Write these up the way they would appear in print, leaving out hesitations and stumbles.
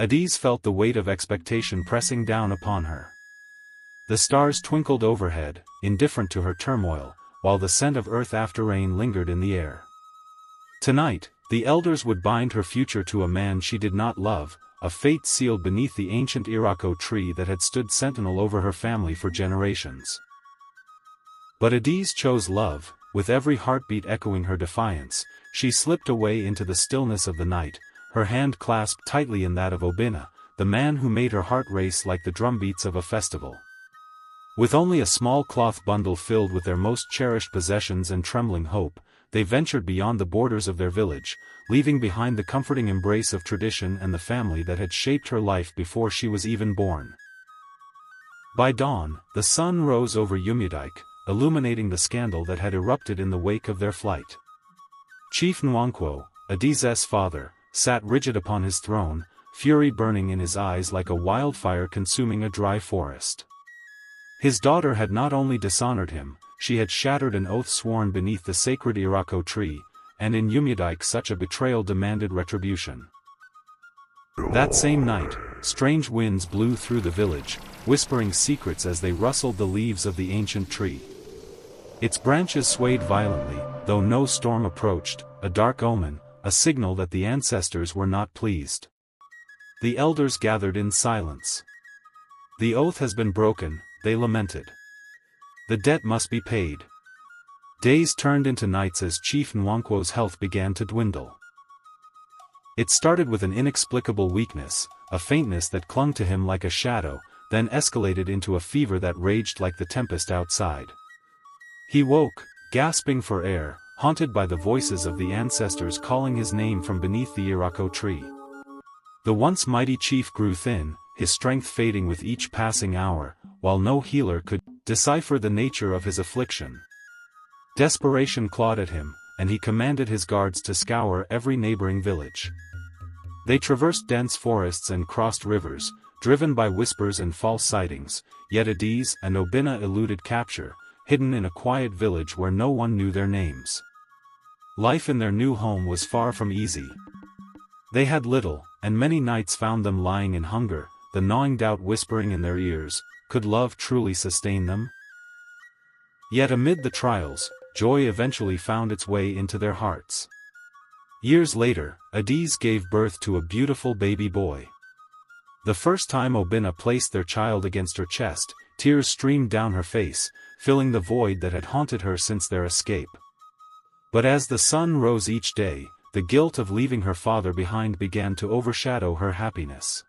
Adaeze felt the weight of expectation pressing down upon her. The stars twinkled overhead, indifferent to her turmoil, while the scent of earth after rain lingered in the air. Tonight, the elders would bind her future to a man she did not love, a fate sealed beneath the ancient Iroko tree that had stood sentinel over her family for generations. But Adaeze chose love, with every heartbeat echoing her defiance. She slipped away into the stillness of the night, her hand clasped tightly in that of Obina, the man who made her heart race like the drumbeats of a festival. With only a small cloth bundle filled with their most cherished possessions and trembling hope, they ventured beyond the borders of their village, leaving behind the comforting embrace of tradition and the family that had shaped her life before she was even born. By dawn, the sun rose over Umudike, illuminating the scandal that had erupted in the wake of their flight. Chief Nwankwo, Adaeze's father, sat rigid upon his throne, fury burning in his eyes like a wildfire consuming a dry forest. His daughter had not only dishonored him, she had shattered an oath sworn beneath the sacred Iroko tree, and in Umudike such a betrayal demanded retribution. That same night, strange winds blew through the village, whispering secrets as they rustled the leaves of the ancient tree. Its branches swayed violently, though no storm approached, a dark omen, a signal that the ancestors were not pleased. The elders gathered in silence. The oath has been broken, they lamented. The debt must be paid. Days turned into nights as Chief Nwankwo's health began to dwindle. It started with an inexplicable weakness, a faintness that clung to him like a shadow, then escalated into a fever that raged like the tempest outside. He woke, gasping for air, haunted by the voices of the ancestors calling his name from beneath the Iroko tree. The once mighty chief grew thin, his strength fading with each passing hour, while no healer could decipher the nature of his affliction. Desperation clawed at him, and he commanded his guards to scour every neighboring village. They traversed dense forests and crossed rivers, driven by whispers and false sightings, yet Adaeze and Obina eluded capture, hidden in a quiet village where no one knew their names. Life in their new home was far from easy. They had little, and many nights found them lying in hunger, the gnawing doubt whispering in their ears, could love truly sustain them? Yet amid the trials, joy eventually found its way into their hearts. Years later, Adaeze gave birth to a beautiful baby boy. The first time Obina placed their child against her chest, tears streamed down her face, filling the void that had haunted her since their escape. But as the sun rose each day, the guilt of leaving her father behind began to overshadow her happiness.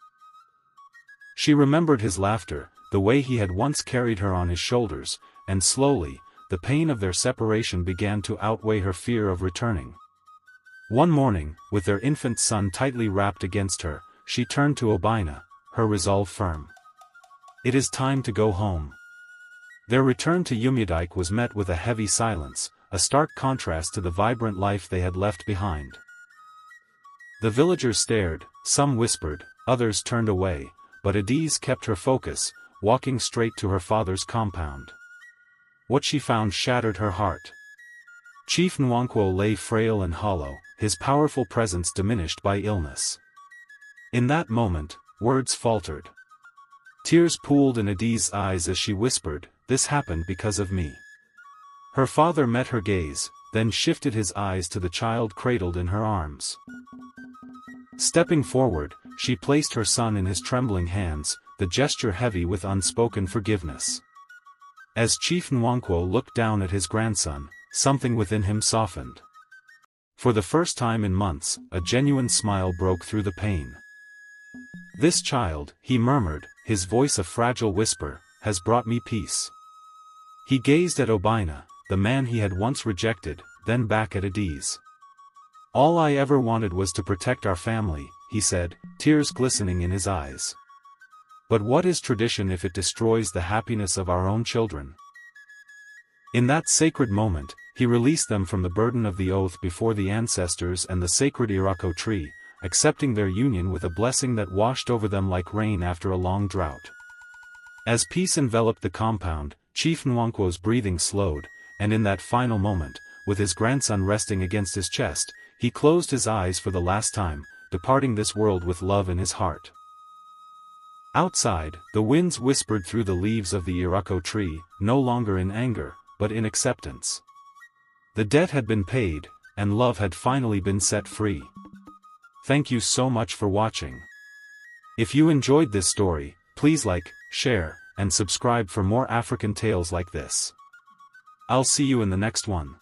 She remembered his laughter, the way he had once carried her on his shoulders, and slowly, the pain of their separation began to outweigh her fear of returning. One morning, with their infant son tightly wrapped against her, she turned to Obina, her resolve firm. "It is time to go home." Their return to Umudike was met with a heavy silence, a stark contrast to the vibrant life they had left behind. The villagers stared, some whispered, others turned away, but Adaeze kept her focus, walking straight to her father's compound. What she found shattered her heart. Chief Nwankwo lay frail and hollow, his powerful presence diminished by illness. In that moment, words faltered. Tears pooled in Adaeze's eyes as she whispered, "This happened because of me." Her father met her gaze, then shifted his eyes to the child cradled in her arms. Stepping forward, she placed her son in his trembling hands, the gesture heavy with unspoken forgiveness. As Chief Nwankwo looked down at his grandson, something within him softened. For the first time in months, a genuine smile broke through the pain. "This child," he murmured, his voice a fragile whisper, "has brought me peace." He gazed at Obina, the man he had once rejected, then back at Adaeze. "All I ever wanted was to protect our family," he said, tears glistening in his eyes. "But what is tradition if it destroys the happiness of our own children?" In that sacred moment, he released them from the burden of the oath before the ancestors and the sacred Iroko tree, accepting their union with a blessing that washed over them like rain after a long drought. As peace enveloped the compound, Chief Nwankwo's breathing slowed, and in that final moment, with his grandson resting against his chest, he closed his eyes for the last time, departing this world with love in his heart. Outside, the winds whispered through the leaves of the Iroko tree, no longer in anger, but in acceptance. The debt had been paid, and love had finally been set free. Thank you so much for watching. If you enjoyed this story, please like, share, and subscribe for more African tales like this. I'll see you in the next one.